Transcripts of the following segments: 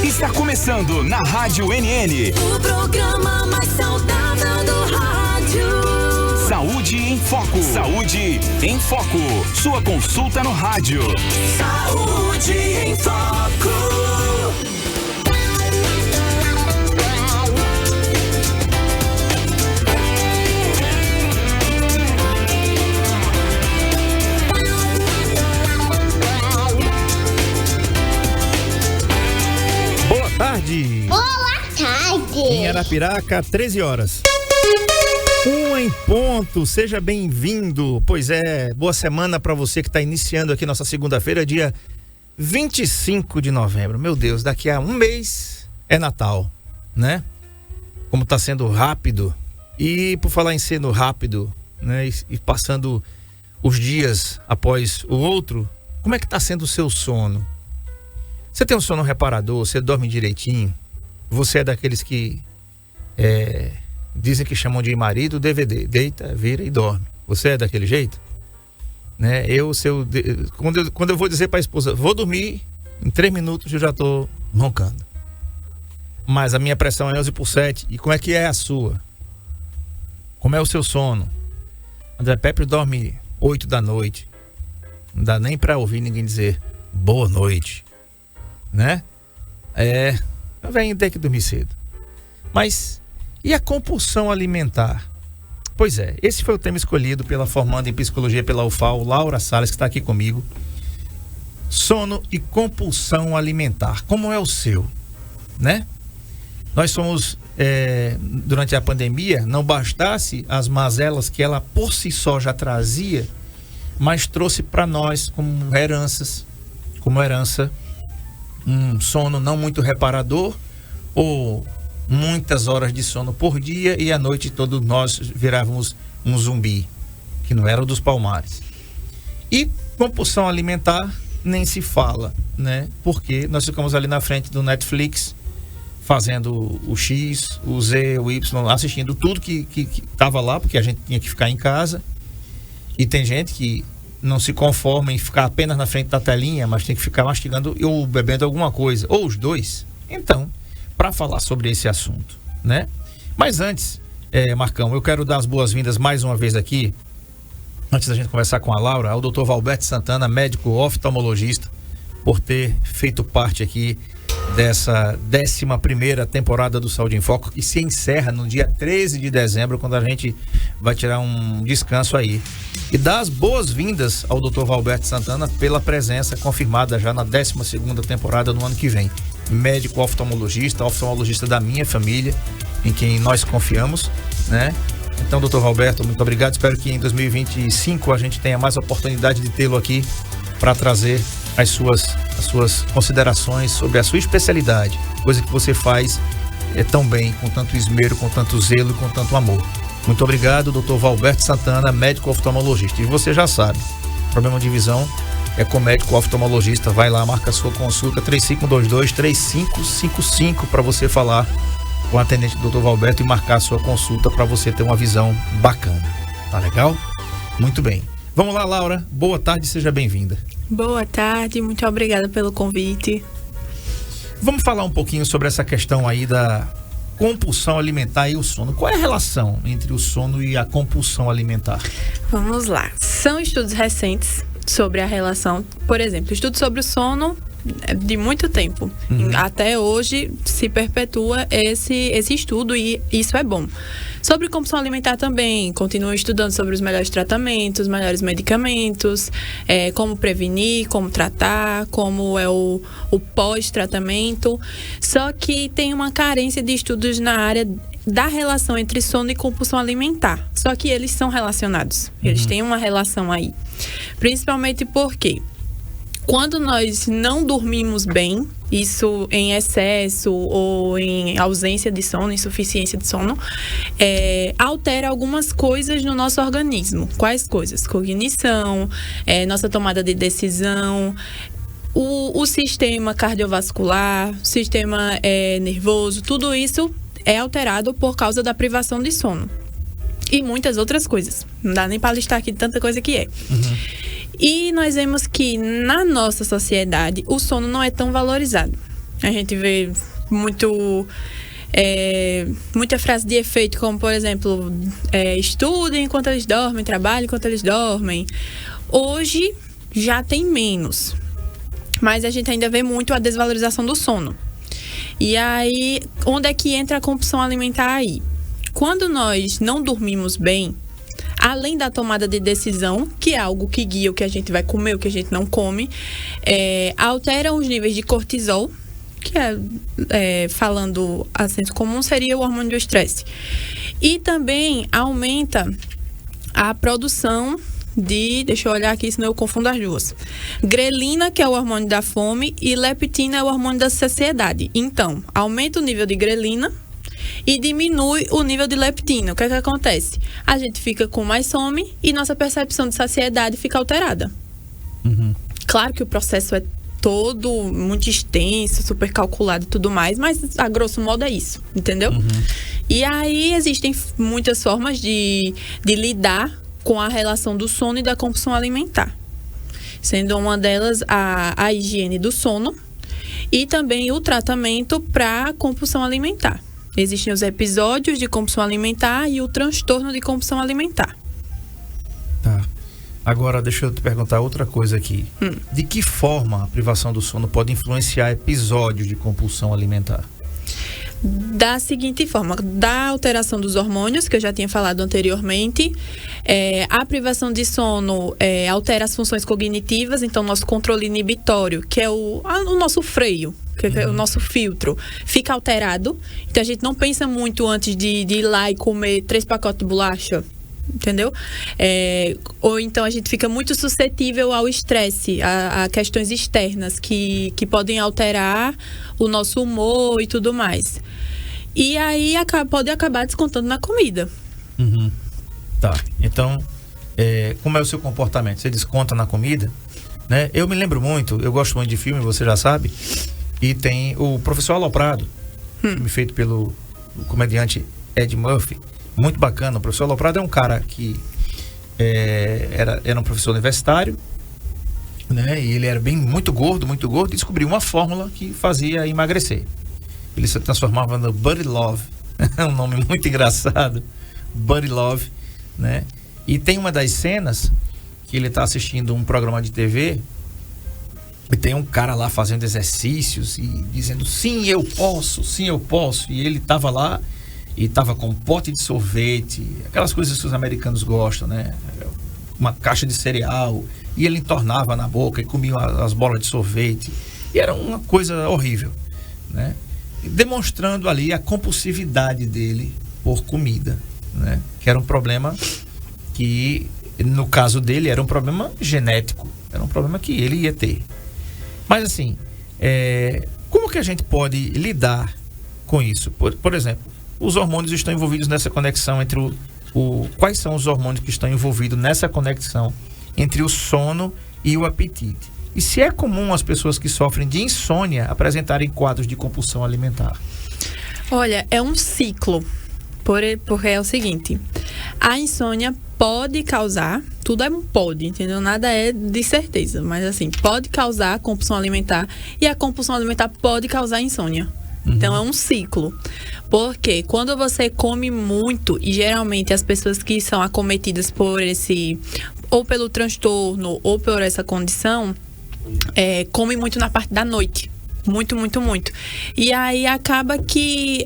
Está começando na Rádio NN. O programa mais saudável do rádio. Saúde em Foco. Saúde em Foco. Sua consulta no rádio. Saúde em Foco. Boa tarde. Boa tarde. Em Arapiraca, 13 horas. 1 em ponto, seja bem-vindo. Pois é, boa semana para você que está iniciando aqui nossa segunda-feira, dia 25 de novembro. Meu Deus, daqui a um mês é Natal, né? Como está sendo rápido. E por falar em sendo rápido, né? E passando os dias após o outro, como é que está sendo o seu sono? Você tem um sono reparador? Você dorme direitinho? Você é daqueles que dizem que chamam de marido DVD, deita, vira e dorme. Você é daquele jeito? Né? Quando eu vou dizer para a esposa, vou dormir, em 3 minutos eu já estou roncando. Mas a minha pressão é 11/7. E como é que é a sua? Como é o seu sono? André Pepe dorme 8 da noite. Não dá nem para ouvir ninguém dizer boa noite, né? Eu venho ter que dormir cedo. Mas e a compulsão alimentar? Pois é, esse foi o tema escolhido pela formanda em psicologia pela UFAL, Laura Salles, que está aqui comigo. Sono e compulsão alimentar. Como é o seu, né? Nós somos, durante a pandemia, não bastasse as mazelas que ela por si só já trazia, mas trouxe para nós como herança, um sono não muito reparador ou muitas horas de sono por dia, e à noite todos nós virávamos um zumbi, que não era o dos Palmares. E compulsão alimentar nem se fala, né? Porque nós ficamos ali na frente do Netflix, fazendo o X, o Z, o Y, assistindo tudo que estava lá, porque a gente tinha que ficar em casa. E tem gente que não se conforma em ficar apenas na frente da telinha, mas tem que ficar mastigando ou bebendo alguma coisa, ou os dois. Então, para falar sobre esse assunto, né? Mas antes, Marcão, eu quero dar as boas-vindas mais uma vez aqui, antes da gente conversar com a Laura, ao Dr. Valberto Santana, médico oftalmologista, por ter feito parte aqui dessa 11ª temporada do Saúde em Foco, que se encerra no dia 13 de dezembro, quando a gente vai tirar um descanso aí. E dar as boas-vindas ao Dr. Valberto Santana pela presença confirmada já na 12ª temporada no ano que vem. Médico oftalmologista da minha família, em quem nós confiamos, né? Então, Dr. Valberto, muito obrigado. Espero que em 2025 a gente tenha mais oportunidade de tê-lo aqui para trazer as suas considerações sobre a sua especialidade, coisa que você faz tão bem, com tanto esmero, com tanto zelo e com tanto amor. Muito obrigado, Dr. Valberto Santana, médico oftalmologista. E você já sabe, problema de visão é com médico oftalmologista. Vai lá, marca a sua consulta, 3522-3555, para você falar com o atendente do Dr. Valberto e marcar a sua consulta para você ter uma visão bacana. Tá legal? Muito bem. Vamos lá, Laura. Boa tarde, seja bem-vinda. Boa tarde, muito obrigada pelo convite. Vamos falar um pouquinho sobre essa questão aí da compulsão alimentar e o sono. Qual é a relação entre o sono e a compulsão alimentar? Vamos lá. São estudos recentes sobre a relação. Por exemplo, estudos sobre o sono de muito tempo. Até hoje se perpetua esse estudo e isso é bom. Sobre compulsão alimentar também, continuo estudando sobre os melhores tratamentos, os melhores medicamentos, como prevenir, como tratar, como é o pós-tratamento. Só que tem uma carência de estudos na área da relação entre sono e compulsão alimentar. Só que eles são relacionados. Eles têm uma relação aí. Principalmente porque quando nós não dormimos bem, isso em excesso ou em ausência de sono, insuficiência de sono, altera algumas coisas no nosso organismo. Quais coisas? Cognição, nossa tomada de decisão, o sistema cardiovascular, o sistema nervoso, tudo isso é alterado por causa da privação de sono. E muitas outras coisas. Não dá nem para listar aqui tanta coisa que é. E nós vemos que na nossa sociedade o sono não é tão valorizado. A gente vê muita frase de efeito, como, por exemplo, estudem enquanto eles dormem, trabalhem enquanto eles dormem. Hoje já tem menos, mas a gente ainda vê muito a desvalorização do sono. E aí, onde é que entra a compulsão alimentar aí? Quando nós não dormimos bem, além da tomada de decisão, que é algo que guia o que a gente vai comer, o que a gente não come, alteram os níveis de cortisol, que falando a senso comum, seria o hormônio do estresse. E também aumenta a produção deixa eu olhar aqui, senão eu confundo as duas. Grelina, que é o hormônio da fome, e leptina é o hormônio da saciedade. Então, aumenta o nível de grelina e diminui o nível de leptina. O que é que acontece? A gente fica com mais fome e nossa percepção de saciedade fica alterada. Uhum. Claro que o processo é todo muito extenso, super calculado e tudo mais, mas a grosso modo é isso, entendeu? Uhum. E aí existem muitas formas de lidar com a relação do sono e da compulsão alimentar, sendo uma delas a higiene do sono e também o tratamento para compulsão alimentar. Existem os episódios de compulsão alimentar e o transtorno de compulsão alimentar. Tá. Agora, deixa eu te perguntar outra coisa aqui. De que forma a privação do sono pode influenciar episódios de compulsão alimentar? Da seguinte forma, da alteração dos hormônios, que eu já tinha falado anteriormente, a privação de sono altera as funções cognitivas, então nosso controle inibitório, que é o nosso freio, que é o nosso filtro, fica alterado. Então a gente não pensa muito antes de ir lá e comer 3 pacotes de bolacha, entendeu? Ou então a gente fica muito suscetível ao estresse, a questões externas que podem alterar o nosso humor e tudo mais. E aí pode acabar descontando na comida. Uhum. Tá, então como é o seu comportamento? Você desconta na comida, né? Eu me lembro muito, eu gosto muito de filme, você já sabe, e tem o Professor Aloprado, filme feito pelo comediante Ed Murphy. Muito bacana. O professor Aloprado é um cara que era um professor universitário, né? E ele era muito gordo, e descobriu uma fórmula que fazia emagrecer. Ele se transformava no Buddy Love. É um nome muito engraçado. Buddy Love, né? E tem uma das cenas que ele está assistindo um programa de TV e tem um cara lá fazendo exercícios e dizendo, sim, eu posso. E ele estava lá e estava com um pote de sorvete, aquelas coisas que os americanos gostam, né? Uma caixa de cereal, e ele entornava na boca e comia as bolas de sorvete. E era uma coisa horrível, né? Demonstrando ali a compulsividade dele por comida, né? Que era um problema que, no caso dele, era um problema genético, era um problema que ele ia ter. Mas assim, como que a gente pode lidar com isso? Por exemplo, os hormônios estão envolvidos nessa conexão entre quais são os hormônios que estão envolvidos nessa conexão entre o sono e o apetite? E se é comum as pessoas que sofrem de insônia apresentarem quadros de compulsão alimentar? Olha, é um ciclo, porque é o seguinte, a insônia pode causar, tudo é um pode, entendeu? Nada é de certeza, mas assim, pode causar compulsão alimentar e a compulsão alimentar pode causar insônia. Então é um ciclo, porque quando você come muito, e geralmente as pessoas que são acometidas por ou pelo transtorno ou por essa condição, comem muito na parte da noite, muito. E aí acaba que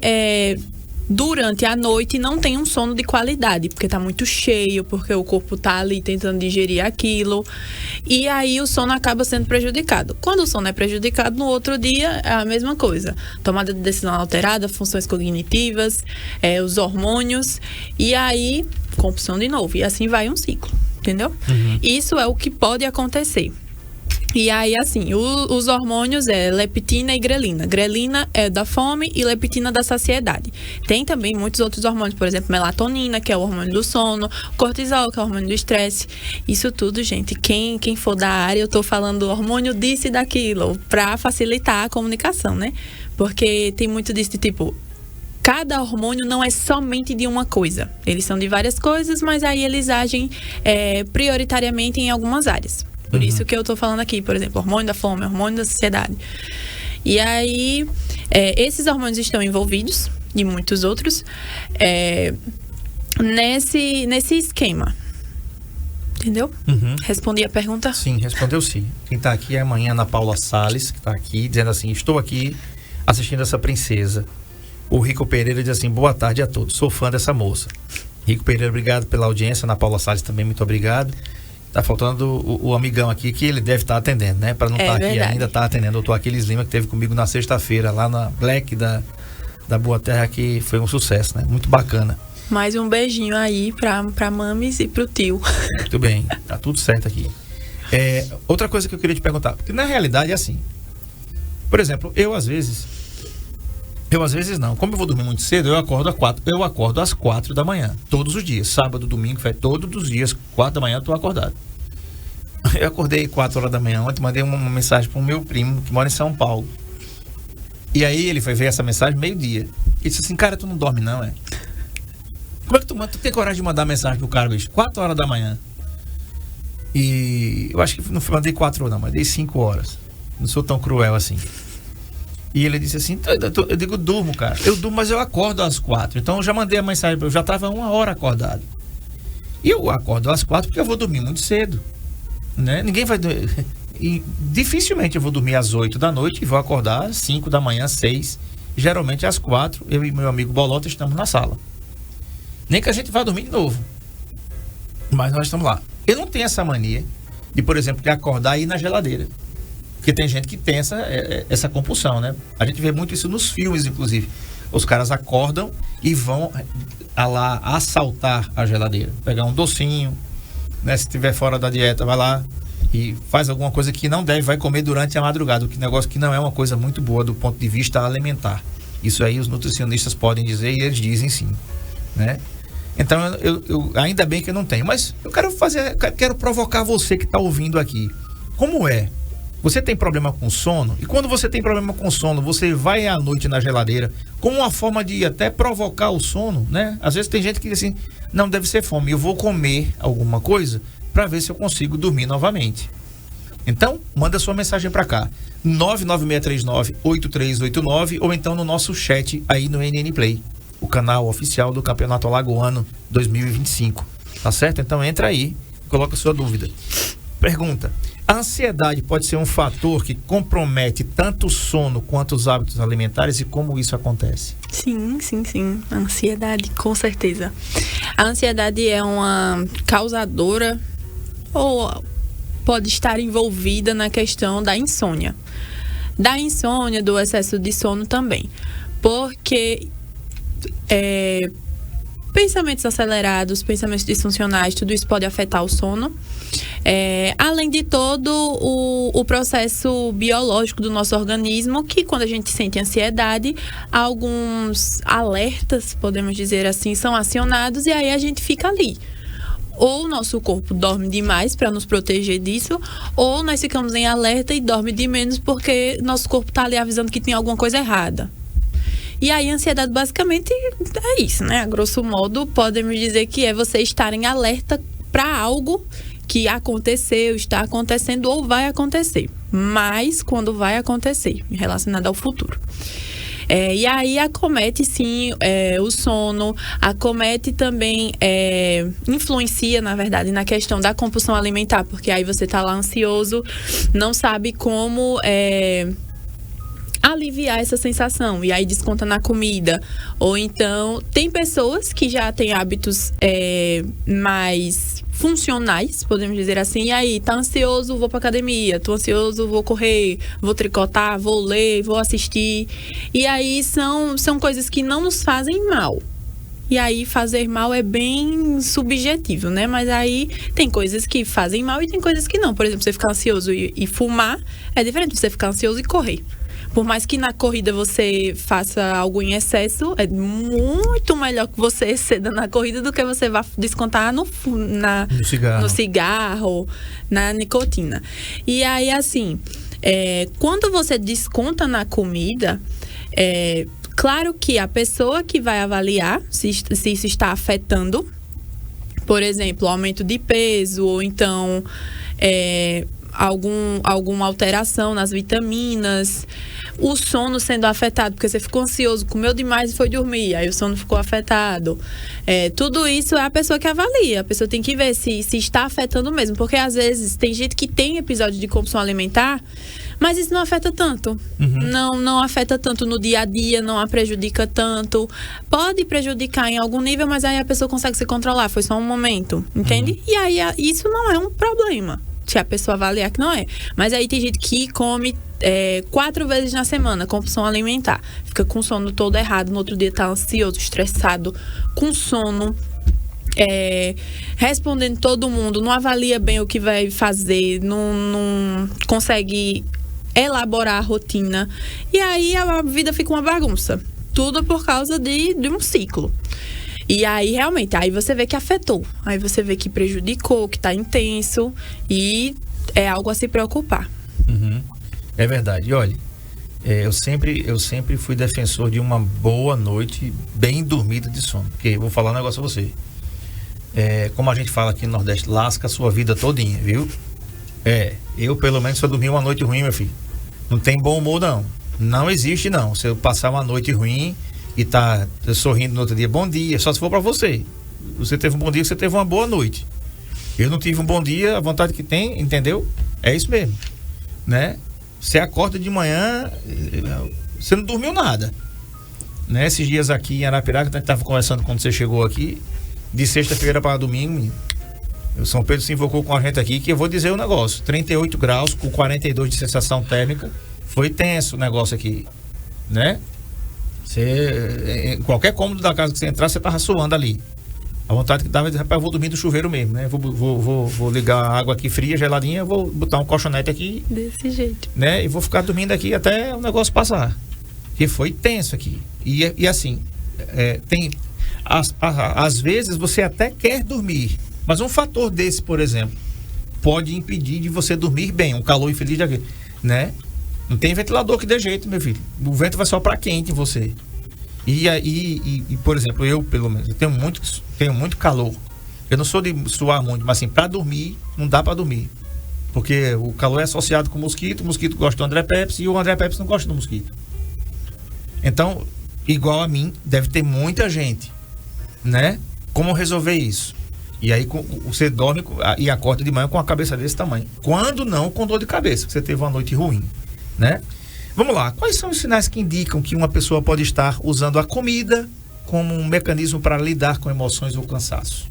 durante a noite não tem um sono de qualidade, porque tá muito cheio, porque o corpo tá ali tentando digerir aquilo, e aí o sono acaba sendo prejudicado. Quando o sono é prejudicado, no outro dia é a mesma coisa. Tomada de decisão alterada, funções cognitivas, os hormônios, e aí compulsão de novo, e assim vai um ciclo, entendeu? Isso é o que pode acontecer. E aí, assim, os hormônios leptina e grelina. Grelina é da fome e leptina da saciedade. Tem também muitos outros hormônios, por exemplo, melatonina, que é o hormônio do sono, cortisol, que é o hormônio do estresse. Isso tudo, gente, quem for da área, eu tô falando hormônio disso e daquilo, pra facilitar a comunicação, né? Porque tem muito disso de tipo, cada hormônio não é somente de uma coisa. Eles são de várias coisas, mas aí eles agem prioritariamente em algumas áreas. Por isso que eu tô falando aqui, por exemplo, hormônio da fome, hormônio da saciedade. E aí, esses hormônios estão envolvidos, e muitos outros, nesse esquema. Entendeu? Uhum. Respondi a pergunta? Sim, respondeu sim. Quem está aqui é amanhã Ana Paula Salles, que está aqui, dizendo assim: estou aqui assistindo essa princesa. O Rico Pereira diz assim: boa tarde a todos, sou fã dessa moça. Rico Pereira, obrigado pela audiência. Ana Paula Salles também, muito obrigado. Tá faltando o amigão aqui, que ele deve estar atendendo, né? Para não estar aqui ainda, tá atendendo. Doutor Aquiles Lima, que esteve comigo na sexta-feira, lá na Black da Boa Terra, que foi um sucesso, né? Muito bacana. Mais um beijinho aí pra mames e pro tio. Muito bem, tá tudo certo aqui. Outra coisa que eu queria te perguntar, porque na realidade é assim. Por exemplo, eu às vezes não, como eu vou dormir muito cedo, eu acordo às 4 da manhã, todos os dias, sábado, domingo, todos os dias, 4 da manhã eu tô acordado. Eu acordei 4 horas da manhã ontem, mandei uma mensagem pro meu primo, que mora em São Paulo. E aí ele foi ver essa mensagem meio-dia. Ele disse assim: cara, tu não dorme não, Como é que tu tem coragem de mandar mensagem pro cara, bicho? 4 horas da manhã. E eu acho que não mandei 4 horas, não, mandei 5 horas. Não sou tão cruel assim. E ele disse assim: eu digo, durmo, cara. Eu durmo, mas eu acordo às 4. Então eu já mandei a mensagem, eu já estava 1 hora acordado. E eu acordo às 4 porque eu vou dormir muito cedo, né? Ninguém vai... E dificilmente eu vou dormir às 8 da noite e vou acordar às 5 da manhã, 6. Geralmente às 4, eu e meu amigo Bolota estamos na sala. Nem que a gente vá dormir de novo. Mas nós estamos lá. Eu não tenho essa mania de, por exemplo, de acordar e ir na geladeira. Porque tem gente que tem essa compulsão, né? A gente vê muito isso nos filmes, inclusive. Os caras acordam e vão lá assaltar a geladeira. Pegar um docinho, né? Se estiver fora da dieta, vai lá e faz alguma coisa que não deve, vai comer durante a madrugada. Que negócio que não é uma coisa muito boa do ponto de vista alimentar. Isso aí os nutricionistas podem dizer, e eles dizem sim, né? Então eu ainda bem que eu não tenho, mas eu quero provocar você que está ouvindo aqui. Como é? Você tem problema com sono? E quando você tem problema com sono, você vai à noite na geladeira como uma forma de até provocar o sono, né? Às vezes tem gente que diz assim: não, deve ser fome, eu vou comer alguma coisa para ver se eu consigo dormir novamente. Então, manda sua mensagem para cá, 99639-8389, ou então no nosso chat aí no NN Play, o canal oficial do Campeonato Alagoano 2025, tá certo? Então entra aí, coloca sua dúvida. Pergunta: a ansiedade pode ser um fator que compromete tanto o sono quanto os hábitos alimentares, e como isso acontece? Sim. A ansiedade, com certeza. A ansiedade é uma causadora, ou pode estar envolvida na questão da insônia. Da insônia, do excesso de sono também. Porque pensamentos acelerados, pensamentos disfuncionais, tudo isso pode afetar o sono. Além de todo o processo biológico do nosso organismo, que quando a gente sente ansiedade, alguns alertas, podemos dizer assim, são acionados, e aí a gente fica ali. Ou o nosso corpo dorme demais para nos proteger disso, ou nós ficamos em alerta e dorme de menos porque nosso corpo está ali avisando que tem alguma coisa errada. E aí a ansiedade basicamente é isso, né? A grosso modo, podemos dizer que é você estar em alerta para algo que aconteceu, está acontecendo ou vai acontecer. Mas quando vai acontecer, relacionado ao futuro. E aí acomete sim o sono, acomete também, influencia na verdade na questão da compulsão alimentar, porque aí você está lá ansioso, não sabe como aliviar essa sensação, e aí desconta na comida. Ou então, tem pessoas que já têm hábitos mais funcionais, podemos dizer assim, e aí, tá ansioso, vou pra academia, tô ansioso, vou correr, vou tricotar, vou ler, vou assistir. E aí são coisas que não nos fazem mal. E aí fazer mal é bem subjetivo, né? Mas aí tem coisas que fazem mal e tem coisas que não. Por exemplo, você ficar ansioso e fumar é diferente de você ficar ansioso e correr. Por mais que na corrida você faça algo em excesso, é muito melhor que você exceda na corrida do que você vá descontar no cigarro, na nicotina. E aí, assim, quando você desconta na comida, claro que a pessoa que vai avaliar se isso está afetando, por exemplo, aumento de peso, ou então alguma alteração nas vitaminas, o sono sendo afetado, porque você ficou ansioso, comeu demais e foi dormir, aí o sono ficou afetado. Tudo isso é a pessoa que avalia. A pessoa tem que ver se está afetando mesmo, porque às vezes tem gente que tem episódio de compulsão alimentar, mas isso não afeta tanto. Não afeta tanto no dia a dia, não a prejudica tanto. Pode prejudicar em algum nível, mas aí a pessoa consegue se controlar. Foi só um momento, entende? E aí isso não é um problema, se a pessoa avaliar que não é. Mas aí tem gente que come 4 vezes na semana, compulsão alimentar. Fica com o sono todo errado, no outro dia tá ansioso, estressado, com sono. Respondendo todo mundo, não avalia bem o que vai fazer, não consegue elaborar a rotina, e aí a vida fica uma bagunça, tudo por causa de um ciclo. E aí realmente, aí você vê que afetou, aí você vê que prejudicou, que tá intenso, e é algo a se preocupar. É verdade. E olha, eu sempre fui defensor de uma boa noite bem dormida de sono, porque eu vou falar um negócio a você. Como a gente fala aqui no Nordeste, lasca a sua vida todinha, viu? Eu pelo menos só dormi uma noite ruim, meu filho. Não tem bom humor, não. Não existe, não. Se eu passar uma noite ruim e tá sorrindo no outro dia, bom dia, só se for pra você. Você teve um bom dia, você teve uma boa noite. Eu não tive um bom dia, a vontade que tem, entendeu? É isso mesmo, né? Você acorda de manhã, você não dormiu nada, né? Esses dias aqui em Arapiraca, a gente tava conversando quando você chegou aqui, de sexta-feira para domingo, o São Pedro se invocou com a gente aqui, que eu vou dizer o negócio, 38 graus com 42 de sensação térmica, foi tenso o negócio aqui, né? Em qualquer cômodo da casa que você entrar, você tava suando ali. A vontade que dava de, rapaz, eu vou dormir no chuveiro mesmo, né? Vou ligar a água aqui fria, geladinha, vou botar um colchonete aqui. Desse jeito. Né? E vou ficar dormindo aqui até o negócio passar. Que foi tenso aqui. E assim, às vezes você até quer dormir, mas um fator desse, por exemplo, pode impedir de você dormir bem, um calor infeliz de aqui, né? Não tem ventilador que dê jeito, meu filho. O vento vai soprar quente em você. E por exemplo, eu pelo menos, eu tenho muito calor. Eu não sou de suar muito, mas assim, pra dormir, não dá pra dormir. Porque o calor é associado com o mosquito gosta do André Pepsi e o André Pepsi não gosta do mosquito. Então, igual a mim, deve ter muita gente, né? Como resolver isso? E aí você dorme e acorda de manhã com a cabeça desse tamanho. Quando não, com dor de cabeça, você teve uma noite ruim, né? Vamos lá, quais são os sinais que indicam que uma pessoa pode estar usando a comida como um mecanismo para lidar com emoções ou cansaço?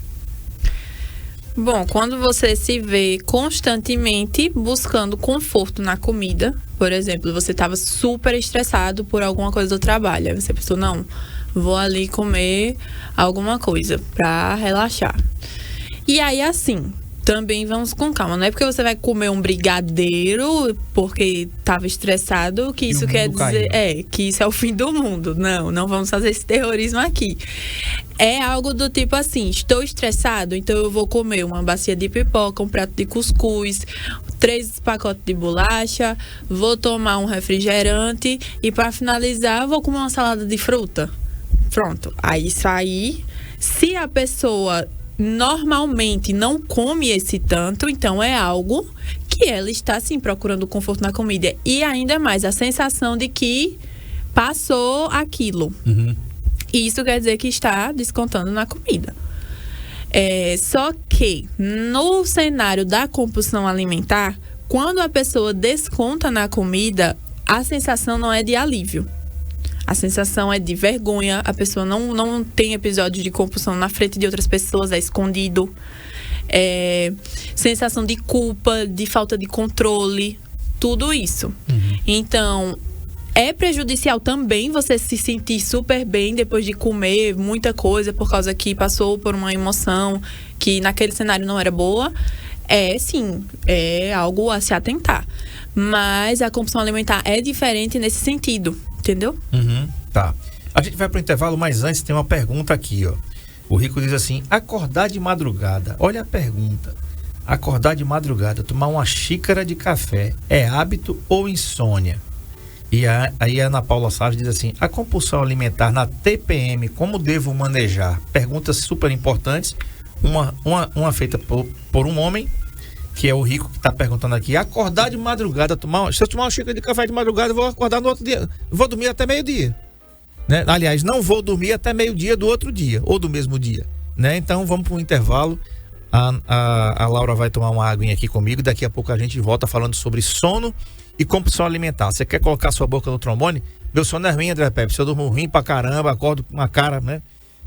Bom, quando você se vê constantemente buscando conforto na comida, por exemplo, você estava super estressado por alguma coisa do trabalho, aí você pensou, não, vou ali comer alguma coisa para relaxar. E aí, assim, também vamos com calma. Não é porque você vai comer um brigadeiro porque estava estressado que isso quer dizer que isso é o fim do mundo. Não vamos fazer esse terrorismo aqui. É algo do tipo assim, estou estressado, então eu vou comer uma bacia de pipoca, um prato de cuscuz, 3 pacotes de bolacha, vou tomar um refrigerante e para finalizar vou comer uma salada de fruta. Pronto. Aí isso aí, se a pessoa normalmente não come esse tanto, então é algo que ela está sim procurando conforto na comida. E ainda mais a sensação de que passou aquilo. E isso quer dizer que está descontando na comida. Só que no cenário da compulsão alimentar, quando a pessoa desconta na comida, a sensação não é de alívio. A sensação é de vergonha, a pessoa não tem episódio de compulsão na frente de outras pessoas, é escondido. Sensação de culpa, de falta de controle, tudo isso. Então, é prejudicial também você se sentir super bem depois de comer muita coisa por causa que passou por uma emoção que naquele cenário não era boa. Sim, é algo a se atentar. Mas a compulsão alimentar é diferente nesse sentido. Entendeu? Tá. A gente vai pro intervalo, mas antes tem uma pergunta aqui, ó. O Rico diz assim, acordar de madrugada. Olha a pergunta. Acordar de madrugada, tomar uma xícara de café, é hábito ou insônia? E aí a Ana Paula Salles diz assim, a compulsão alimentar na TPM, como devo manejar? Perguntas super importantes. Uma feita por um homem que é o Rico que está perguntando aqui, acordar de madrugada, se eu tomar uma xícara de café de madrugada, eu vou acordar no outro dia, vou dormir até meio-dia, né? Aliás, não vou dormir até meio-dia do outro dia, ou do mesmo dia, né? Então vamos para um intervalo, a Laura vai tomar uma aguinha aqui comigo, daqui a pouco a gente volta falando sobre sono e compulsão alimentar. Você quer colocar sua boca no trombone? Meu sono é ruim, André Pepe, se eu durmo ruim pra caramba, acordo com uma cara, né?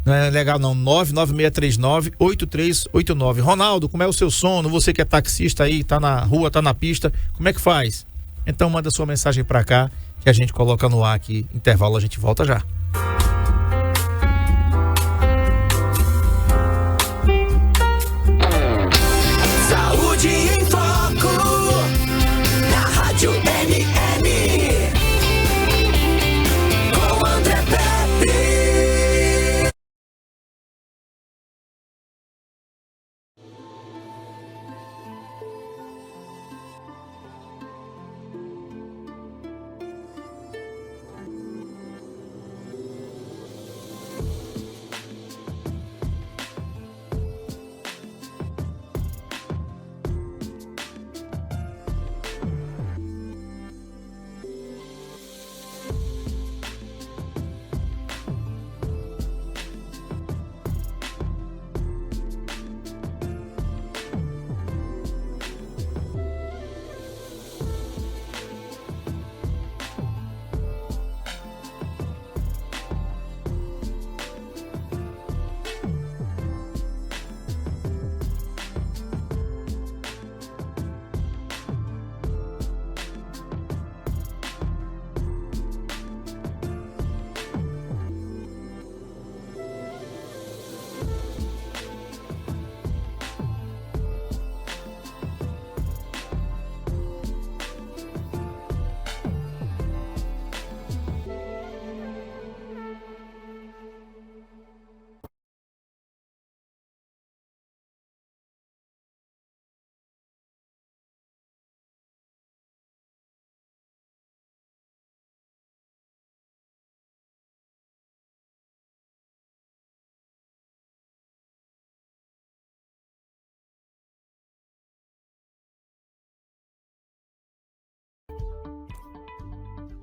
Não é legal não, 99639-8389. Ronaldo, como é o seu sono? Você que é taxista aí, tá na rua, tá na pista, como é que faz? Então manda sua mensagem pra cá, que a gente coloca no ar aqui, intervalo, a gente volta já. Saúde em Foco, na Rádio NN, com André Pepe.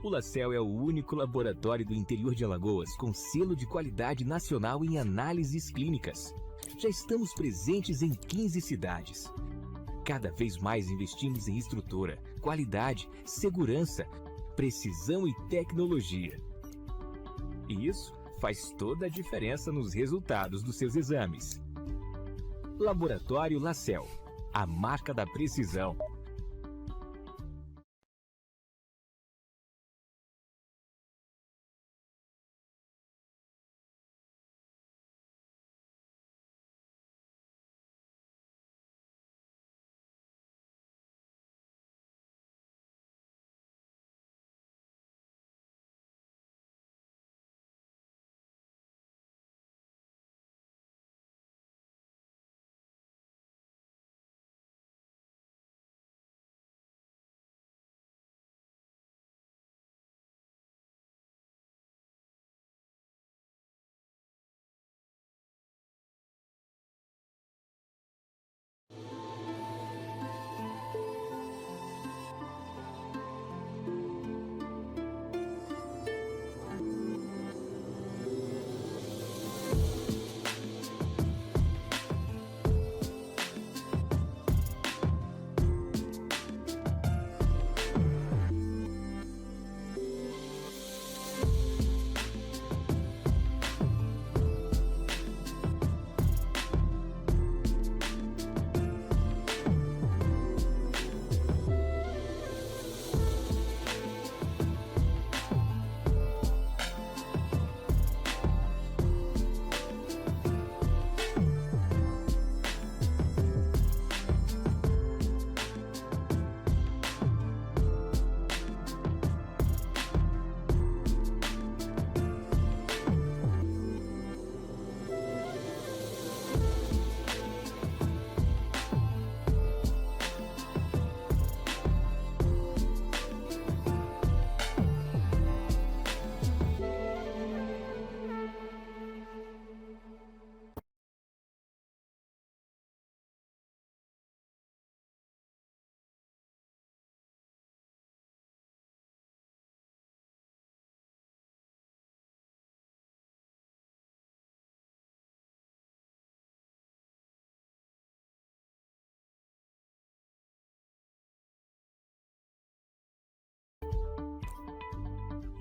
O LaCell é o único laboratório do interior de Alagoas com selo de qualidade nacional em análises clínicas. Já estamos presentes em 15 cidades. Cada vez mais investimos em estrutura, qualidade, segurança, precisão e tecnologia. E isso faz toda a diferença nos resultados dos seus exames. Laboratório LaCell, a marca da precisão.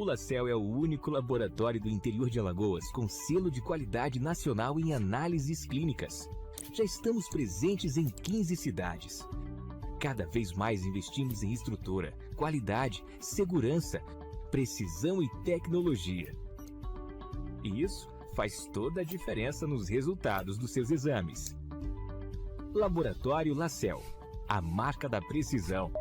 O LaCell é o único laboratório do interior de Alagoas com selo de qualidade nacional em análises clínicas. Já estamos presentes em 15 cidades. Cada vez mais investimos em estrutura, qualidade, segurança, precisão e tecnologia. E isso faz toda a diferença nos resultados dos seus exames. Laboratório LaCell, a marca da precisão.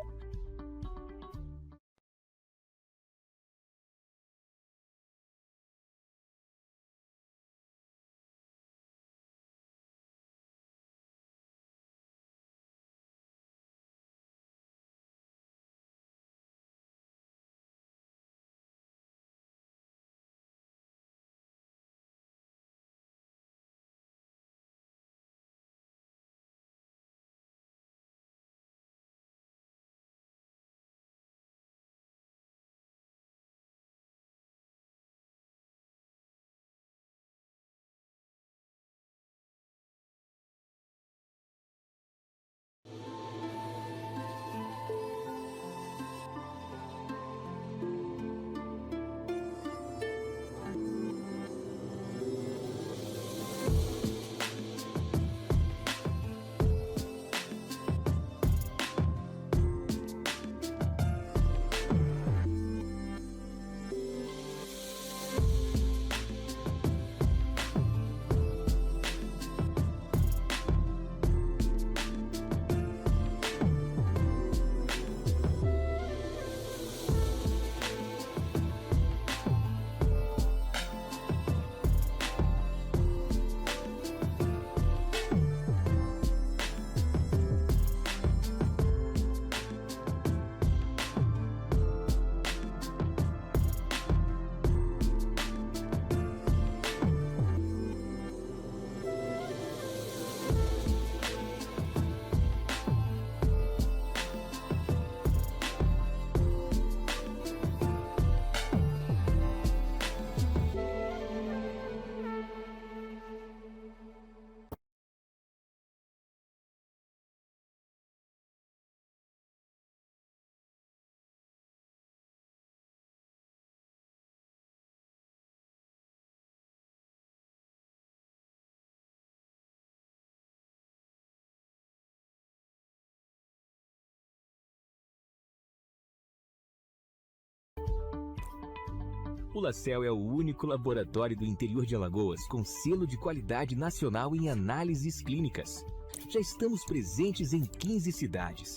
O LaCell é o único laboratório do interior de Alagoas com selo de qualidade nacional em análises clínicas. Já estamos presentes em 15 cidades.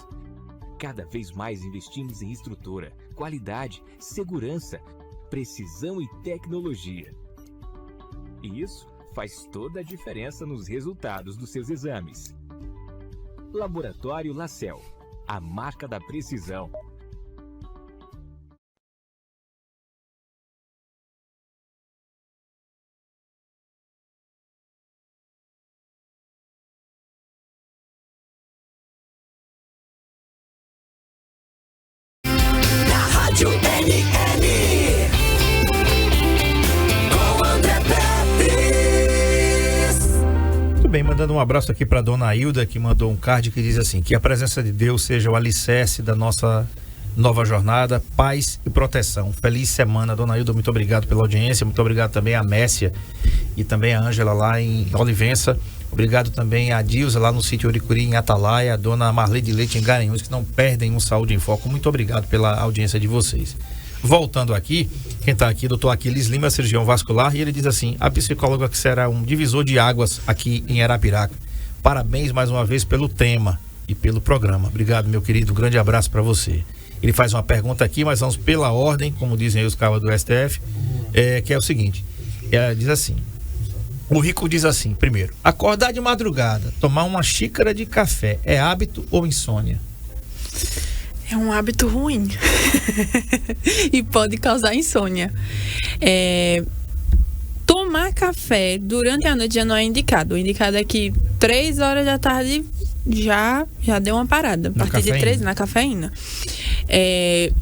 Cada vez mais investimos em estrutura, qualidade, segurança, precisão e tecnologia. E isso faz toda a diferença nos resultados dos seus exames. Laboratório LaCell, a marca da precisão. Rádio NN com André Pepes. Muito bem, mandando um abraço aqui para dona Hilda, que mandou um card que diz assim: que a presença de Deus seja o alicerce da nossa nova jornada, paz e proteção. Feliz semana, dona Hilda, muito obrigado pela audiência, muito obrigado também a Messia e também a Ângela lá em Olivença. Obrigado também a Dilza lá no sítio Uricuri, em Atalaia, a dona Marli de Leite em Garanhuns, que não perdem um Saúde em Foco. Muito obrigado pela audiência de vocês. Voltando aqui, quem está aqui, doutor Aquiles Lima, cirurgião vascular, e ele diz assim: a psicóloga que será um divisor de águas aqui em Arapiraca. Parabéns mais uma vez pelo tema e pelo programa. Obrigado, meu querido, um grande abraço para você. Ele faz uma pergunta aqui, mas vamos pela ordem, como dizem aí os cabos do STF, que é o seguinte, diz assim: o Rico diz assim, primeiro: acordar de madrugada, tomar uma xícara de café, é hábito ou insônia? É um hábito ruim e pode causar insônia. Tomar café durante a noite já não é indicado. O indicado é que 3 horas da tarde já deu uma parada. A partir de 3 na cafeína.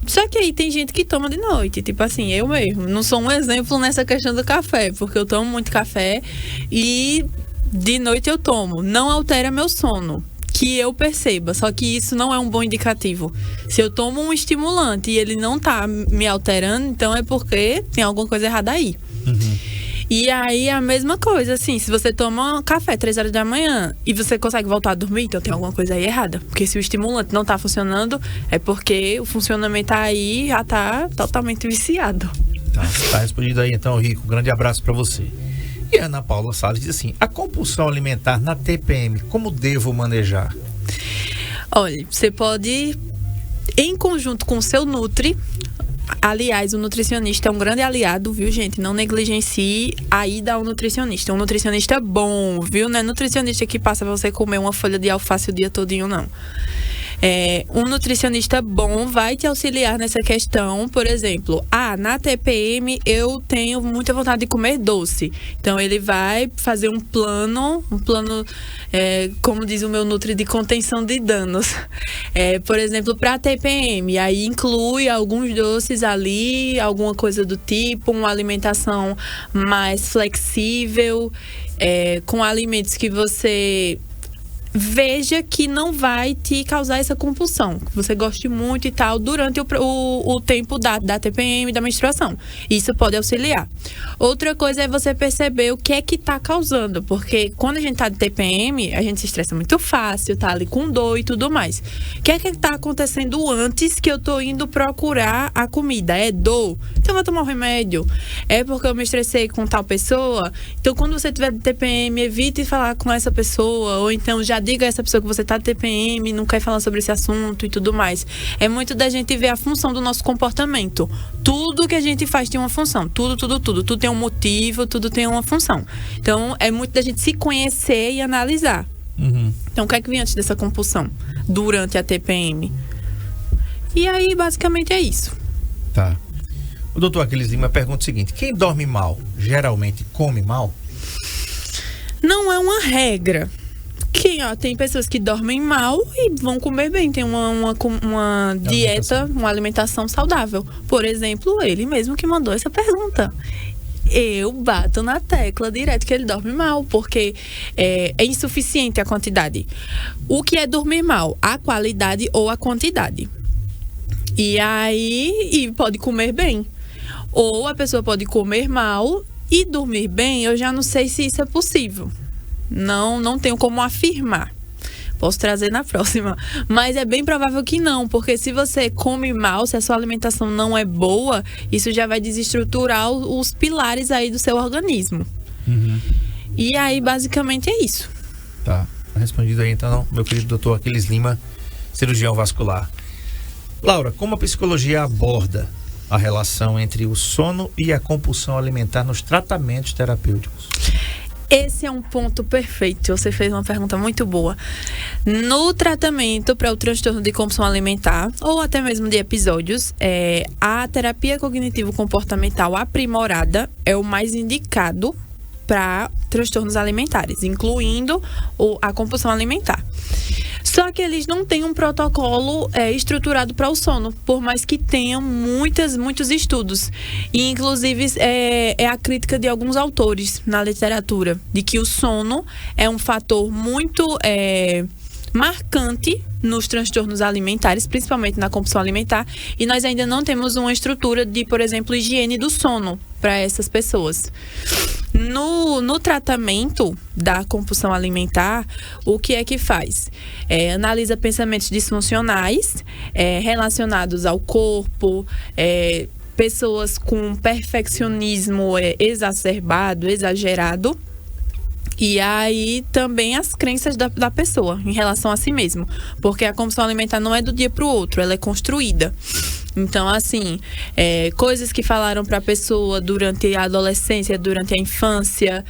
Só que aí tem gente que toma de noite. Tipo assim, eu mesmo não sou um exemplo nessa questão do café, porque eu tomo muito café e de noite eu tomo. Não altera meu sono. que eu perceba. Só que isso não é um bom indicativo. Se eu tomo um estimulante e ele não tá me alterando, então é porque tem alguma coisa errada aí. E aí a mesma coisa, assim, se você toma um café 3 horas da manhã e você consegue voltar a dormir, então tem alguma coisa aí errada. Porque se o estimulante não tá funcionando, é porque o funcionamento aí já tá totalmente viciado. Tá respondido aí então, Rico. Grande abraço para você. E a Ana Paula Salles diz assim: a compulsão alimentar na TPM, como devo manejar? Olha, você pode, em conjunto com o seu Nutri. Aliás, o nutricionista é um grande aliado, viu, gente? Não negligencie a ida ao nutricionista. Um nutricionista bom, viu? Não é nutricionista que passa pra você comer uma folha de alface o dia todinho, não. Um nutricionista bom vai te auxiliar nessa questão. Por exemplo, na TPM eu tenho muita vontade de comer doce. Então ele vai fazer um plano, como diz o meu Nutri, de contenção de danos. Por exemplo, para TPM, aí inclui alguns doces ali, alguma coisa do tipo, uma alimentação mais flexível, com alimentos que você veja que não vai te causar essa compulsão, que você goste muito e tal, durante o tempo da TPM, da menstruação. Isso pode auxiliar. Outra coisa é você perceber o que é que tá causando, porque quando a gente tá de TPM, a gente se estressa muito fácil, tá ali com dor e tudo mais. O que é que tá acontecendo antes que eu tô indo procurar a comida? É dor? Então eu vou tomar um remédio. É porque eu me estressei com tal pessoa? Então quando você tiver de TPM, evite falar com essa pessoa, ou então já diga a essa pessoa que você tá de TPM, não quer falar sobre esse assunto e tudo mais. É muito da gente ver a função do nosso comportamento. Tudo que a gente faz tem uma função. Tudo tem um motivo, tudo tem uma função. Então, é muito da gente se conhecer e analisar. Então, o que é que vem antes dessa compulsão? Durante a TPM. E aí, basicamente, é isso. Tá. O doutor Aquiles Lima pergunta o seguinte: quem dorme mal, geralmente come mal? Não é uma regra. Tem pessoas que dormem mal e vão comer bem, tem uma dieta, uma alimentação saudável. Por exemplo, ele mesmo que mandou essa pergunta. Eu bato na tecla direto que ele dorme mal, porque é insuficiente a quantidade. O que é dormir mal? A qualidade ou a quantidade. E pode comer bem. Ou a pessoa pode comer mal e dormir bem, eu já não sei se isso é possível. Não tenho como afirmar. Posso trazer na próxima. Mas é bem provável que não, porque se você come mal, se a sua alimentação não é boa, isso já vai desestruturar os pilares aí do seu organismo. E aí, basicamente, é isso. Tá. Respondido aí, então, meu querido doutor Aquiles Lima, cirurgião vascular. Laura, como a psicologia aborda a relação entre o sono e a compulsão alimentar nos tratamentos terapêuticos? Esse é um ponto perfeito. Você fez uma pergunta muito boa. No tratamento para o transtorno de compulsão alimentar, ou até mesmo de episódios, a terapia cognitivo-comportamental aprimorada é o mais indicado para transtornos alimentares, incluindo a compulsão alimentar. Só que eles não têm um protocolo estruturado para o sono, por mais que tenham muitos estudos. E, inclusive, é a crítica de alguns autores na literatura, de que o sono é um fator muito marcante nos transtornos alimentares, principalmente na compulsão alimentar, e nós ainda não temos uma estrutura de, por exemplo, higiene do sono para essas pessoas. No tratamento da compulsão alimentar, o que é que faz? Analisa pensamentos disfuncionais relacionados ao corpo, pessoas com perfeccionismo exacerbado, exagerado. E aí também as crenças da pessoa em relação a si mesmo. Porque a compulsão alimentar não é do dia para o outro, ela é construída. Então, assim, coisas que falaram para a pessoa durante a adolescência, durante a infância,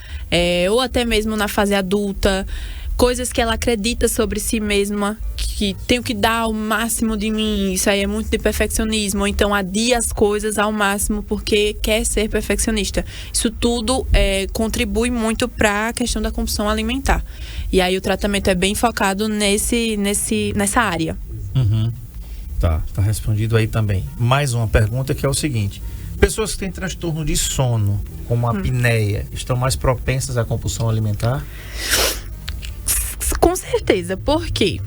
ou até mesmo na fase adulta, coisas que ela acredita sobre si mesma, que tenho que dar o máximo de mim, isso aí é muito de perfeccionismo, ou então adia as coisas ao máximo porque quer ser perfeccionista. Isso tudo contribui muito para a questão da compulsão alimentar. E aí o tratamento é bem focado nessa área. Tá respondido aí também. Mais uma pergunta que é o seguinte: pessoas que têm transtorno de sono, como a apneia, estão mais propensas à compulsão alimentar? Com Com certeza, porque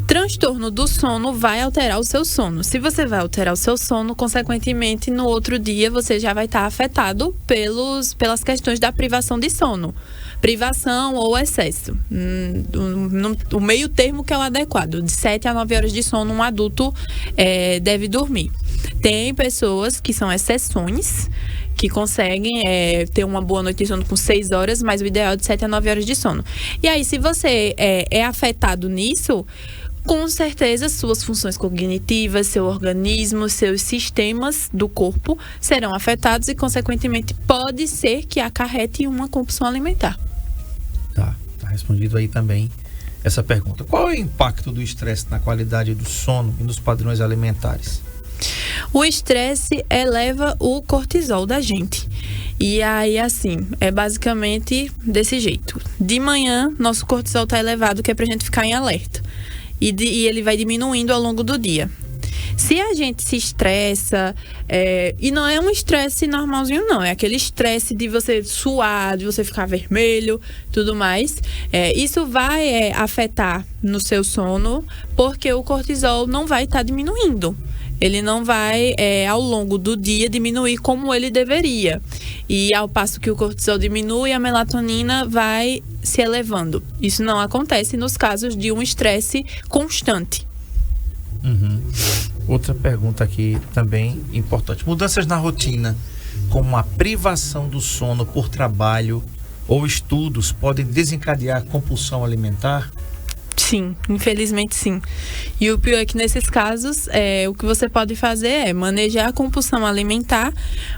transtorno do sono vai alterar o seu sono. Se você vai alterar o seu sono, consequentemente, no outro dia você já vai estar afetado pelas questões da privação de sono. Privação ou excesso. O meio termo que é o adequado. De 7 a 9 horas de sono, um adulto deve dormir. Tem pessoas que são exceções, que conseguem ter uma boa noite de sono com 6 horas, mas o ideal é de 7 a 9 horas de sono. E aí, se você é afetado nisso, com certeza suas funções cognitivas, seu organismo, seus sistemas do corpo serão afetados e, consequentemente, pode ser que acarrete uma compulsão alimentar. Tá respondido aí também essa pergunta. Qual é o impacto do estresse na qualidade do sono e nos padrões alimentares? O estresse eleva o cortisol da gente. E aí, assim, é basicamente desse jeito. De manhã, nosso cortisol está elevado, que é pra gente ficar em alerta. E ele vai diminuindo ao longo do dia. Se a gente se estressa, e não é um estresse normalzinho, não. É aquele estresse de você suar, de você ficar vermelho, tudo mais. Isso vai afetar no seu sono, porque o cortisol não vai estar diminuindo. Ele não vai, ao longo do dia, diminuir como ele deveria. E ao passo que o cortisol diminui, a melatonina vai se elevando. Isso não acontece nos casos de um estresse constante. Outra pergunta aqui também importante. Mudanças na rotina, como a privação do sono por trabalho ou estudos, podem desencadear compulsão alimentar? Sim, infelizmente sim. E o pior é que nesses casos, o que você pode fazer é manejar a compulsão alimentar,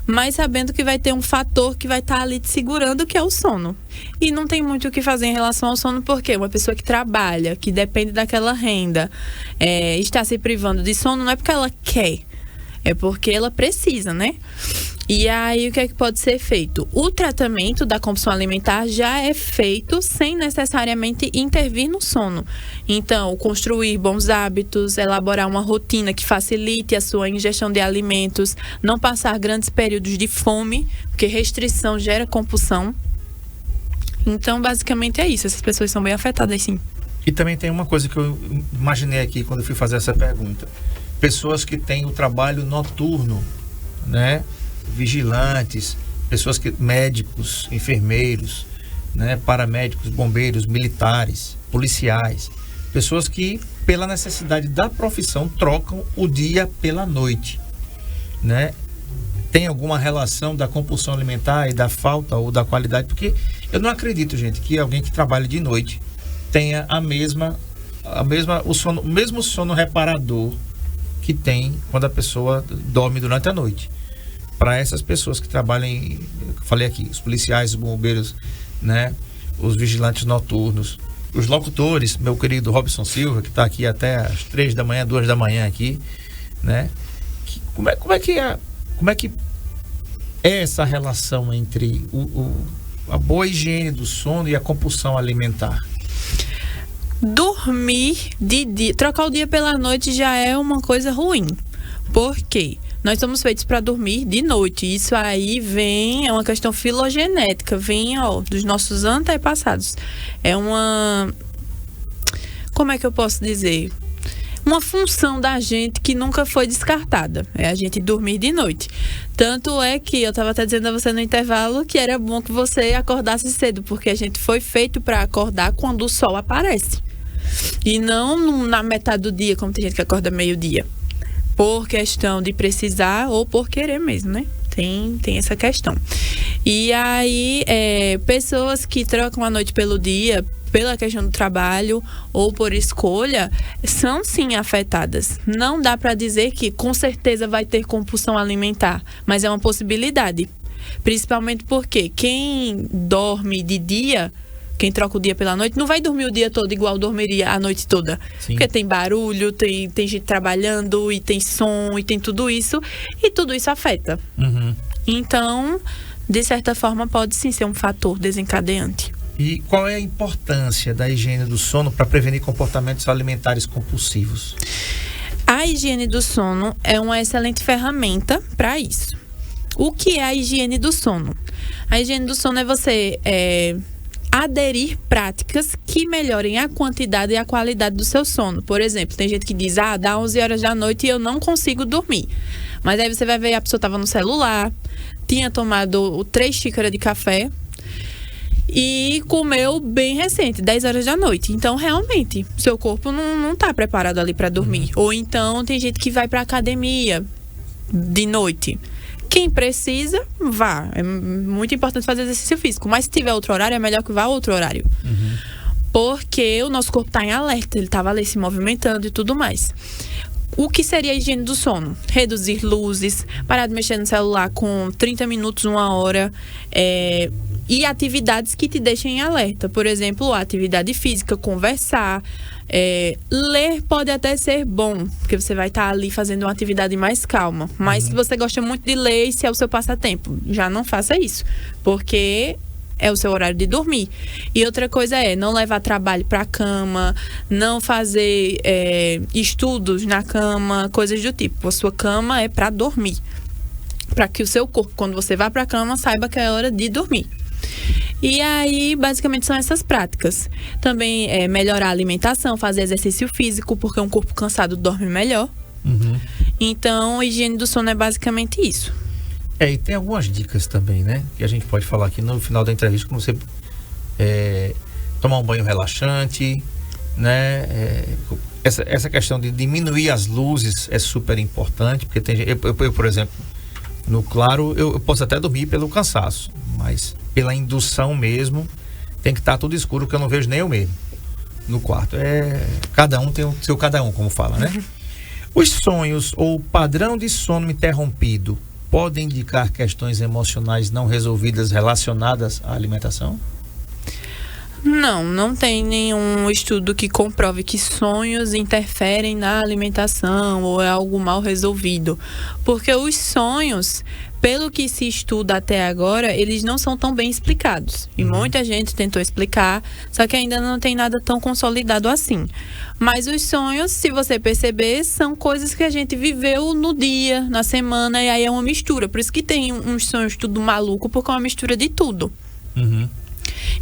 mas sabendo que vai ter um fator que vai estar ali te segurando, que é o sono. E não tem muito o que fazer em relação ao sono, porque uma pessoa que trabalha, que depende daquela renda, está se privando de sono, não é porque ela quer, é porque ela precisa, né? E aí, o que é que pode ser feito? O tratamento da compulsão alimentar já é feito sem necessariamente intervir no sono. Então, construir bons hábitos, elaborar uma rotina que facilite a sua ingestão de alimentos, não passar grandes períodos de fome, porque restrição gera compulsão. Então, basicamente é isso. Essas pessoas são bem afetadas, sim. E também tem uma coisa que eu imaginei aqui quando eu fui fazer essa pergunta. Pessoas que têm o trabalho noturno, né? Vigilantes, médicos, enfermeiros, né, paramédicos, bombeiros, militares, policiais, pessoas que, pela necessidade da profissão, trocam o dia pela noite, né? Tem alguma relação da compulsão alimentar e da falta ou da qualidade? Porque eu não acredito, gente, que alguém que trabalha de noite tenha o mesmo sono reparador que tem quando a pessoa dorme durante a noite. Para essas pessoas que trabalham, falei aqui, os policiais, os bombeiros, né, os vigilantes noturnos, os locutores, meu querido Robson Silva, que está aqui até às 3 da manhã, 2 da manhã aqui, né? Como é que é essa relação entre a boa higiene do sono e a compulsão alimentar? Dormir de dia, trocar o dia pela noite já é uma coisa ruim. Por quê? Nós somos feitos para dormir de noite. Isso aí é uma questão filogenética, vem dos nossos antepassados. É como é que eu posso dizer? Uma função da gente que nunca foi descartada. É a gente dormir de noite. Tanto é que eu estava até dizendo a você no intervalo que era bom que você acordasse cedo, porque a gente foi feito para acordar quando o sol aparece. E não na metade do dia, como tem gente que acorda meio-dia. Por questão de precisar ou por querer mesmo, né? Tem essa questão. E aí, pessoas que trocam a noite pelo dia, pela questão do trabalho ou por escolha, são sim afetadas. Não dá para dizer que com certeza vai ter compulsão alimentar, mas é uma possibilidade. Principalmente porque quem dorme de dia, quem troca o dia pela noite, não vai dormir o dia todo igual dormiria a noite toda. Sim. Porque tem barulho, tem gente trabalhando, e tem som, e tem tudo isso. E tudo isso afeta. Então, de certa forma, pode sim ser um fator desencadeante. E qual é a importância da higiene do sono para prevenir comportamentos alimentares compulsivos? A higiene do sono é uma excelente ferramenta para isso. O que é a higiene do sono? A higiene do sono é você... aderir práticas que melhorem a quantidade e a qualidade do seu sono. Por exemplo, tem gente que diz, dá 11 horas da noite e eu não consigo dormir. Mas aí você vai ver, a pessoa estava no celular, tinha tomado 3 xícaras de café e comeu bem recente, 10 horas da noite. Então, realmente, seu corpo não está preparado ali para dormir. Ou então, tem gente que vai para academia de noite. Quem precisa, vá. É muito importante fazer exercício físico. Mas se tiver outro horário, é melhor que vá a outro horário. Porque o nosso corpo está em alerta. Ele estava ali se movimentando e tudo mais. O que seria a higiene do sono? Reduzir luzes, parar de mexer no celular com 30 minutos, 1 hora. E atividades que te deixem em alerta. Por exemplo, atividade física, conversar. Ler pode até ser bom, porque você vai estar ali fazendo uma atividade mais calma. Mas se você gosta muito de ler e se é o seu passatempo, já não faça isso, porque é o seu horário de dormir. E outra coisa não levar trabalho para a cama, não fazer estudos na cama, coisas do tipo. A sua cama é para dormir, para que o seu corpo, quando você vá para a cama, saiba que é hora de dormir. E aí, basicamente, são essas práticas. Também melhorar a alimentação, fazer exercício físico, porque um corpo cansado dorme melhor. Então, a higiene do sono é basicamente isso. E tem algumas dicas também, né? Que a gente pode falar aqui no final da entrevista, como você tomar um banho relaxante, né? Essa questão de diminuir as luzes é super importante, porque tem gente, eu, por exemplo, no claro, eu posso até dormir pelo cansaço, mas pela indução mesmo, tem que estar tudo escuro, que eu não vejo nem eu mesmo no quarto. Cada um tem o seu cada um, como fala, né? Os sonhos ou o padrão de sono interrompido podem indicar questões emocionais não resolvidas relacionadas à alimentação? Não tem nenhum estudo que comprove que sonhos interferem na alimentação ou é algo mal resolvido. Porque os sonhos, pelo que se estuda até agora, eles não são tão bem explicados. E muita gente tentou explicar, só que ainda não tem nada tão consolidado assim. Mas os sonhos, se você perceber, são coisas que a gente viveu no dia, na semana, e aí é uma mistura. Por isso que tem uns sonhos tudo maluco, porque é uma mistura de tudo.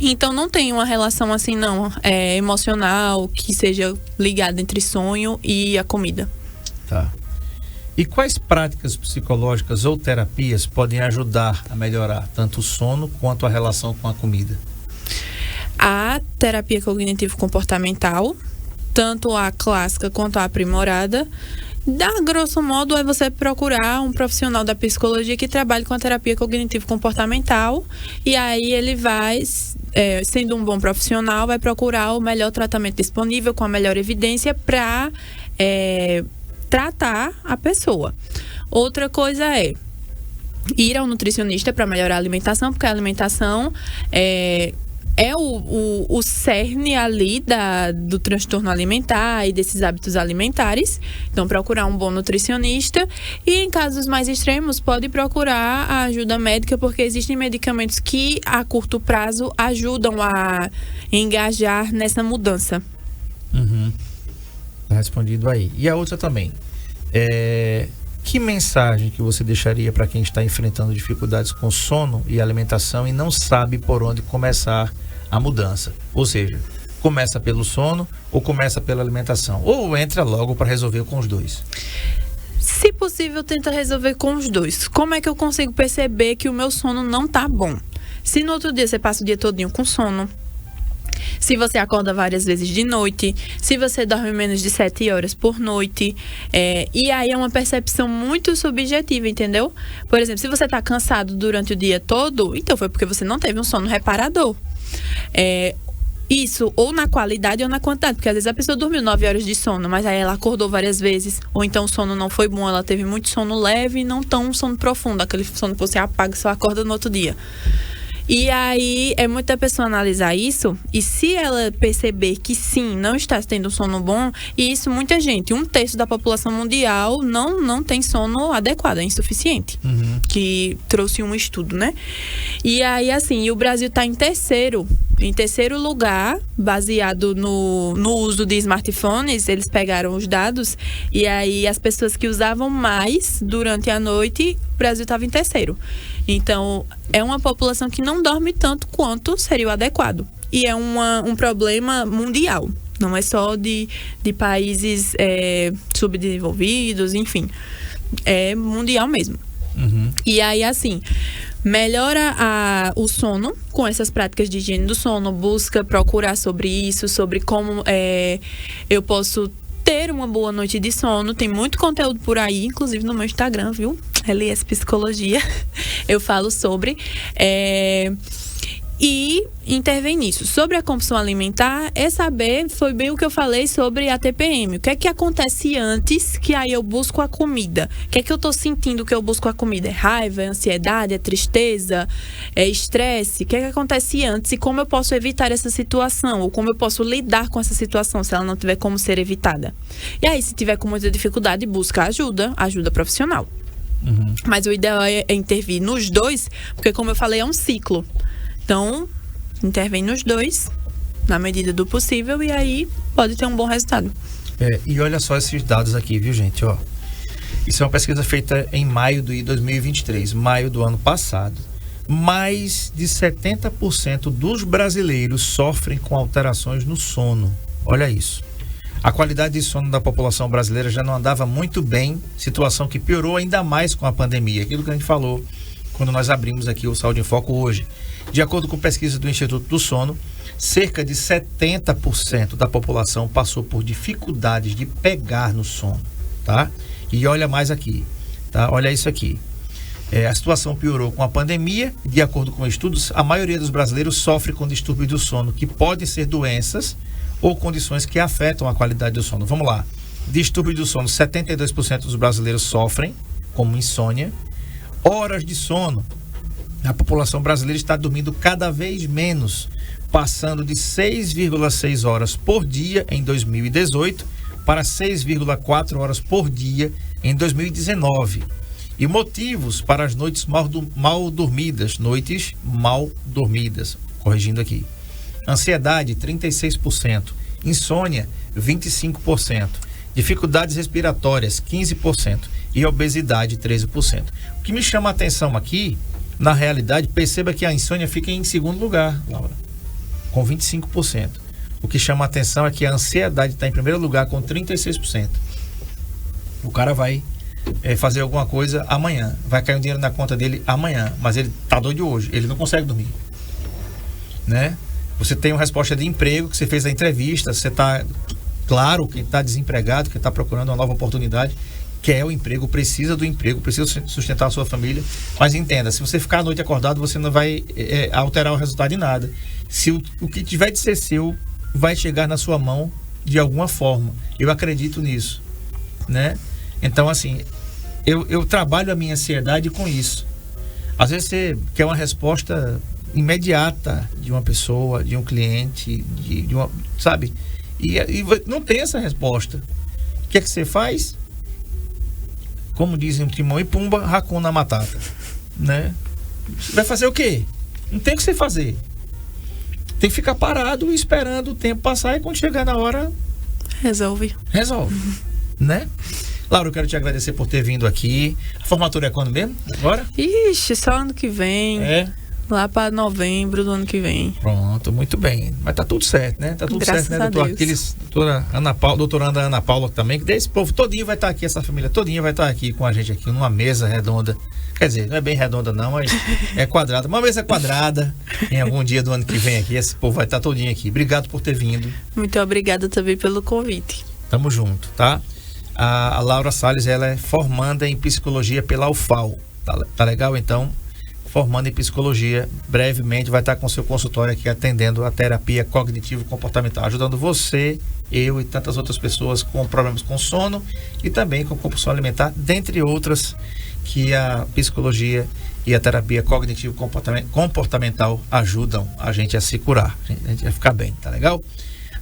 Então não tem uma relação assim emocional que seja ligada entre sonho e a comida. Tá. E quais práticas psicológicas ou terapias podem ajudar a melhorar tanto o sono quanto a relação com a comida? A terapia cognitivo-comportamental, tanto a clássica quanto a aprimorada, grosso modo, é você procurar um profissional da psicologia que trabalhe com a terapia cognitivo-comportamental, e aí ele vai, sendo um bom profissional, vai procurar o melhor tratamento disponível, com a melhor evidência para tratar a pessoa. Outra coisa é ir ao nutricionista para melhorar a alimentação, porque a alimentação é o cerne ali do transtorno alimentar e desses hábitos alimentares. Então, procurar um bom nutricionista. E em casos mais extremos, pode procurar a ajuda médica, porque existem medicamentos que a curto prazo ajudam a engajar nessa mudança. Tá respondido aí. E a outra também. Que mensagem que você deixaria para quem está enfrentando dificuldades com sono e alimentação e não sabe por onde começar a mudança? Ou seja, começa pelo sono ou começa pela alimentação? Ou entra logo para resolver com os dois? Se possível, tenta resolver com os dois. Como é que eu consigo perceber que o meu sono não tá bom? Se no outro dia você passa o dia todinho com sono, se você acorda várias vezes de noite, se você dorme menos de 7 horas por noite, e aí é uma percepção muito subjetiva, entendeu? Por exemplo, se você tá cansado durante o dia todo, então foi porque você não teve um sono reparador. Isso, ou na qualidade ou na quantidade, porque às vezes a pessoa dormiu 9 horas de sono, mas aí ela acordou várias vezes, ou então o sono não foi bom, ela teve muito sono leve e não tão sono profundo, aquele sono que você apaga e só acorda no outro dia. E aí, é muito da pessoa analisar isso, e se ela perceber que sim, não está tendo um sono bom, e isso muita gente, 1/3 da população mundial não tem sono adequado, é insuficiente, que trouxe um estudo, né? E aí, assim, o Brasil está em terceiro lugar, baseado no uso de smartphones. Eles pegaram os dados, e aí as pessoas que usavam mais durante a noite, o Brasil estava em terceiro. Então, é uma população que não dorme tanto quanto seria o adequado. e é um problema mundial. Não é só de países subdesenvolvidos, enfim. É mundial mesmo. E aí, assim, melhora o sono com essas práticas de higiene do sono, busca procurar sobre isso, sobre como eu posso ter uma boa noite de sono. Tem muito conteúdo por aí, inclusive no meu Instagram, viu? LS Psicologia. Eu falo sobre. E intervém nisso. Sobre a compulsão alimentar, foi bem o que eu falei sobre a TPM. O que é que acontece antes que aí eu busco a comida? O que é que eu tô sentindo que eu busco a comida? É raiva, é ansiedade, é tristeza, é estresse? O que é que acontece antes e como eu posso evitar essa situação? Ou como eu posso lidar com essa situação se ela não tiver como ser evitada? E aí, se tiver com muita dificuldade, busca ajuda profissional. Mas o ideal é intervir nos dois, porque como eu falei, é um ciclo. Então, intervém nos dois, na medida do possível, e aí pode ter um bom resultado. E olha só esses dados aqui, viu, gente? Ó, isso é uma pesquisa feita em maio de 2023, maio do ano passado. Mais de 70% dos brasileiros sofrem com alterações no sono. Olha isso. A qualidade de sono da população brasileira já não andava muito bem, situação que piorou ainda mais com a pandemia. Aquilo que a gente falou quando nós abrimos aqui o Saúde em Foco hoje. De acordo com pesquisa do Instituto do Sono, cerca de 70% da população passou por dificuldades de pegar no sono, tá? E olha mais aqui, tá? Olha isso aqui. A situação piorou com a pandemia. De acordo com estudos, a maioria dos brasileiros sofre com distúrbios do sono, que podem ser doenças ou condições que afetam a qualidade do sono. Vamos lá. Distúrbios do sono, 72% dos brasileiros sofrem, como insônia. Horas de sono. A população brasileira está dormindo cada vez menos, passando de 6,6 horas por dia em 2018 para 6,4 horas por dia em 2019. E motivos para as noites mal dormidas, corrigindo aqui. Ansiedade, 36%. Insônia, 25%. Dificuldades respiratórias, 15%. E obesidade, 13%. O que me chama a atenção aqui, na realidade, perceba que a insônia fica em segundo lugar, Laura, com 25%. O que chama a atenção é que a ansiedade está em primeiro lugar, com 36%. O cara vai fazer alguma coisa amanhã, vai cair um dinheiro na conta dele amanhã, mas ele tá doido hoje, ele não consegue dormir, né? Você tem uma resposta de emprego, que você fez a entrevista, você tá, claro, quem está desempregado, quem está procurando uma nova oportunidade, quer o emprego, precisa do emprego, precisa sustentar a sua família, mas entenda, se você ficar a noite acordado, você não vai alterar o resultado de nada. Se o que tiver de ser seu, vai chegar na sua mão de alguma forma. Eu acredito nisso, né? Então, assim, eu trabalho a minha ansiedade com isso. Às vezes você quer uma resposta imediata de uma pessoa, de um cliente, de uma, sabe? E não tem essa resposta. O que é que você faz? Como dizem Timão e Pumba, Hakuna Matata, né? Vai fazer o quê? Não tem o que você fazer. Tem que ficar parado esperando o tempo passar e quando chegar na hora... Resolve. Né? Laura, eu quero te agradecer por ter vindo aqui. A formatura é quando mesmo? Agora? Ixi, só ano que vem. Lá para novembro do ano que vem. Pronto, muito bem. Mas tá tudo certo, né? Tá tudo Graças certo, né, doutor? Doutoranda Ana Paula também, que esse povo todinho vai estar aqui, essa família todinha vai estar aqui com a gente aqui, numa mesa redonda. Quer dizer, não é bem redonda não, mas é quadrada. Uma mesa quadrada, em algum dia do ano que vem aqui, esse povo vai estar todinho aqui. Obrigado por ter vindo. Muito obrigada também pelo convite. Tamo junto, tá? A Laura Salles, ela é formanda em psicologia pela UFAL. Tá legal? Então, formando em psicologia, brevemente vai estar com seu consultório aqui atendendo a terapia cognitivo-comportamental, ajudando você, eu e tantas outras pessoas com problemas com sono e também com compulsão alimentar, dentre outras que a psicologia e a terapia cognitivo-comportamental ajudam a gente a se curar, a gente vai ficar bem, tá legal?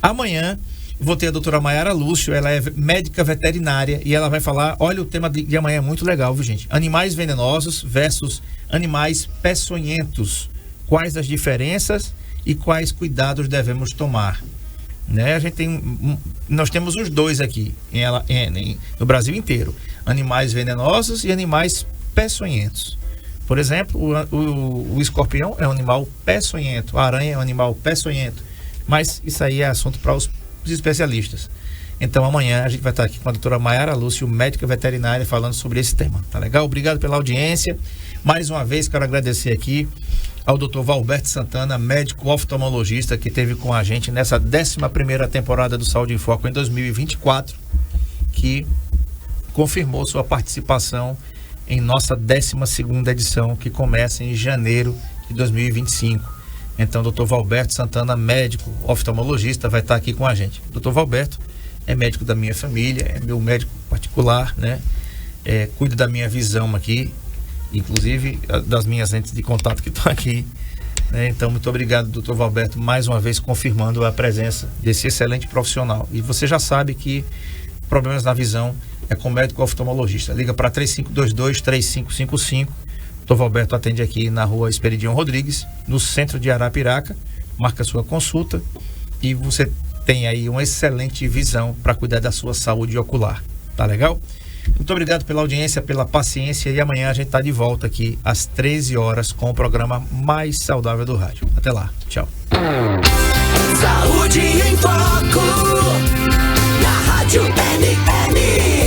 Amanhã vou ter a doutora Maiara Lúcio, ela é médica veterinária e ela vai falar, olha, o tema de amanhã é muito legal, viu, gente? Animais venenosos versus animais peçonhentos. Quais as diferenças e quais cuidados devemos tomar? Né? Nós temos os dois aqui no Brasil inteiro. Animais venenosos e animais peçonhentos. Por exemplo, o escorpião é um animal peçonhento, a aranha é um animal peçonhento, mas isso aí é assunto para os especialistas. Então amanhã a gente vai estar aqui com a doutora Maiara Lúcio, médica veterinária, falando sobre esse tema. Tá legal? Obrigado pela audiência. Mais uma vez quero agradecer aqui ao Dr. Valberto Santana, médico oftalmologista, que esteve com a gente nessa 11ª temporada do Saúde em Foco em 2024, que confirmou sua participação em nossa 12ª edição, que começa em janeiro de 2025. Então, Dr. Valberto Santana, médico oftalmologista, vai estar aqui com a gente. Dr. Valberto é médico da minha família, é meu médico particular, né? Cuida da minha visão aqui, inclusive das minhas lentes de contato que estão aqui, né? Então, muito obrigado, Dr. Valberto, mais uma vez confirmando a presença desse excelente profissional. E você já sabe que problemas na visão é com médico oftalmologista. Liga para 3522-3555. Dr. Valberto atende aqui na rua Esperidião Rodrigues, no centro de Arapiraca. Marca sua consulta e você tem aí uma excelente visão para cuidar da sua saúde ocular. Tá legal? Muito obrigado pela audiência, pela paciência, e amanhã a gente tá de volta aqui às 13 horas com o programa mais saudável do rádio. Até lá. Tchau. Saúde em Foco, na Rádio NN.